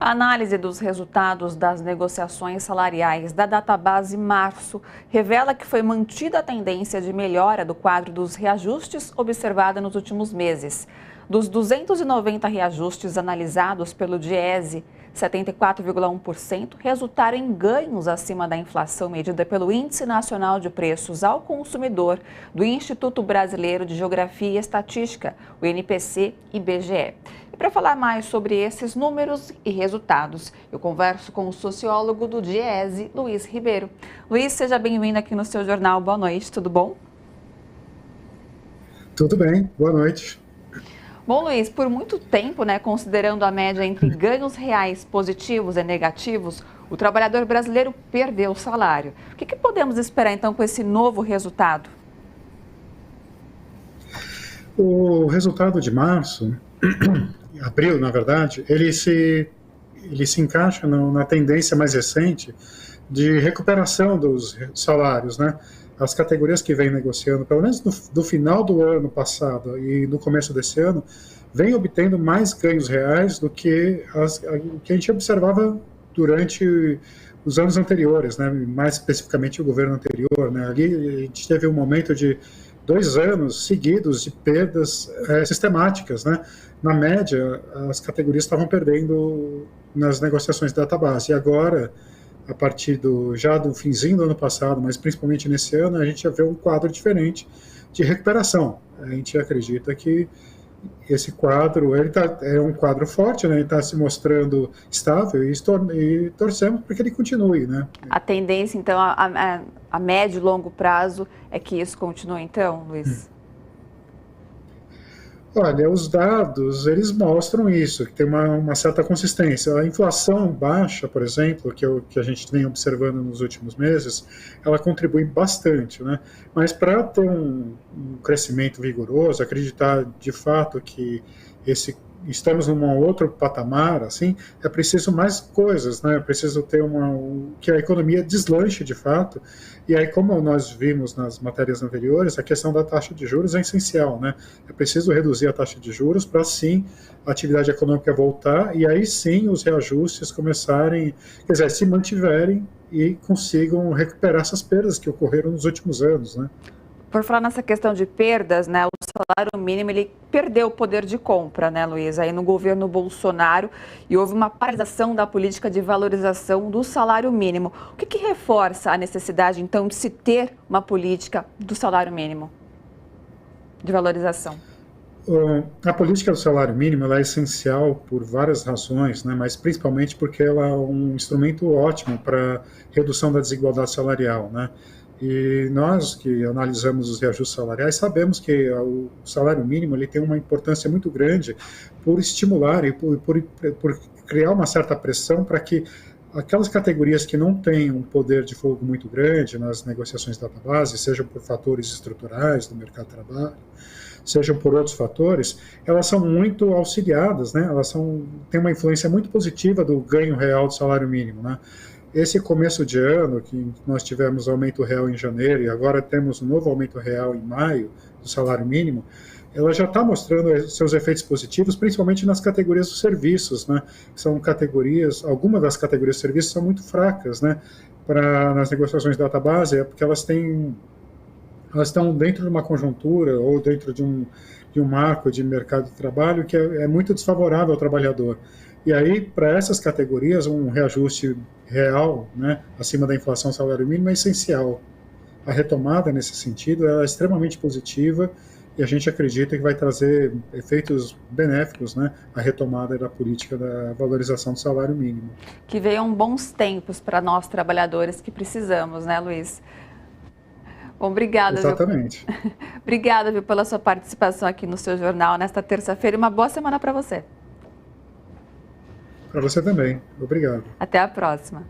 A análise dos resultados das negociações salariais da Database Março revela que foi mantida a tendência de melhora do quadro dos reajustes observada nos últimos meses. Dos 290 reajustes analisados pelo Diese, 74,1% resultaram em ganhos acima da inflação medida pelo Índice Nacional de Preços ao Consumidor do Instituto Brasileiro de Geografia e Estatística, o INPC-IBGE. E para falar mais sobre esses números e resultados, eu converso com o sociólogo do Diese, Luiz Ribeiro. Luiz, seja bem-vindo aqui no seu jornal. Boa noite, tudo bom? Tudo bem, boa noite. Bom, Luiz, por muito tempo, considerando a média entre ganhos reais positivos e negativos, o trabalhador brasileiro perdeu o salário. O que podemos esperar, então, com esse novo resultado? O resultado de março, abril, na verdade, ele se encaixa na tendência mais recente de recuperação dos salários, né? As categorias que vêm negociando, pelo menos do final do ano passado e no começo desse ano, vêm obtendo mais ganhos reais do que o que a gente observava durante os anos anteriores, né? Mais especificamente o governo anterior, né? Ali a gente teve um momento de 2 anos seguidos de perdas sistemáticas, né? Na média, as categorias estavam perdendo nas negociações da Database, e agora, a partir já do finzinho do ano passado, mas principalmente nesse ano, a gente já vê um quadro diferente de recuperação. A gente acredita que esse quadro é um quadro forte, né? Ele está se mostrando estável e torcemos para que ele continue, né? A tendência, então, a médio e longo prazo é que isso continue, então, Luiz? Olha, os dados, eles mostram isso, que tem uma certa consistência. A inflação baixa, por exemplo, que a gente vem observando nos últimos meses, ela contribui bastante, né? Mas para ter um crescimento vigoroso, acreditar de fato que estamos num outro patamar, assim, é preciso mais coisas, né? É preciso ter que a economia deslanche de fato. E aí, como nós vimos nas matérias anteriores, a questão da taxa de juros é essencial, né? É preciso reduzir a taxa de juros para, sim, a atividade econômica voltar e aí, sim, os reajustes começarem, quer dizer, se mantiverem e consigam recuperar essas perdas que ocorreram nos últimos anos, né? Por falar nessa questão de perdas, o salário mínimo ele perdeu o poder de compra, Luiz? Aí no governo Bolsonaro e houve uma paralisação da política de valorização do salário mínimo. O que reforça a necessidade, então, de se ter uma política do salário mínimo, de valorização? A política do salário mínimo ela é essencial por várias razões, né? Mas principalmente porque ela é um instrumento ótimo para redução da desigualdade salarial, né? E nós que analisamos os reajustes salariais sabemos que o salário mínimo ele tem uma importância muito grande por estimular e por criar uma certa pressão para que aquelas categorias que não têm um poder de fogo muito grande nas negociações da base, sejam por fatores estruturais do mercado de trabalho, sejam por outros fatores, elas são muito auxiliadas, né? Elas têm uma influência muito positiva do ganho real do salário mínimo, né? Esse começo de ano, que nós tivemos aumento real em janeiro e agora temos um novo aumento real em maio do salário mínimo, ela já está mostrando seus efeitos positivos, principalmente nas categorias dos serviços, né? São categorias, algumas das categorias de serviços são muito fracas, né? Nas negociações da database, é porque elas estão dentro de uma conjuntura ou dentro de um marco de mercado de trabalho que é muito desfavorável ao trabalhador. E aí, para essas categorias, um reajuste real, né, acima da inflação salário mínimo é essencial. A retomada, nesse sentido, é extremamente positiva e a gente acredita que vai trazer efeitos benéficos, né, a retomada da política da valorização do salário mínimo. Que venham bons tempos para nós, trabalhadores, que precisamos, né, Luiz? Bom, obrigada. Exatamente. Obrigada, pela sua participação aqui no seu jornal nesta terça-feira e uma boa semana para você. Para você também. Obrigado. Até a próxima.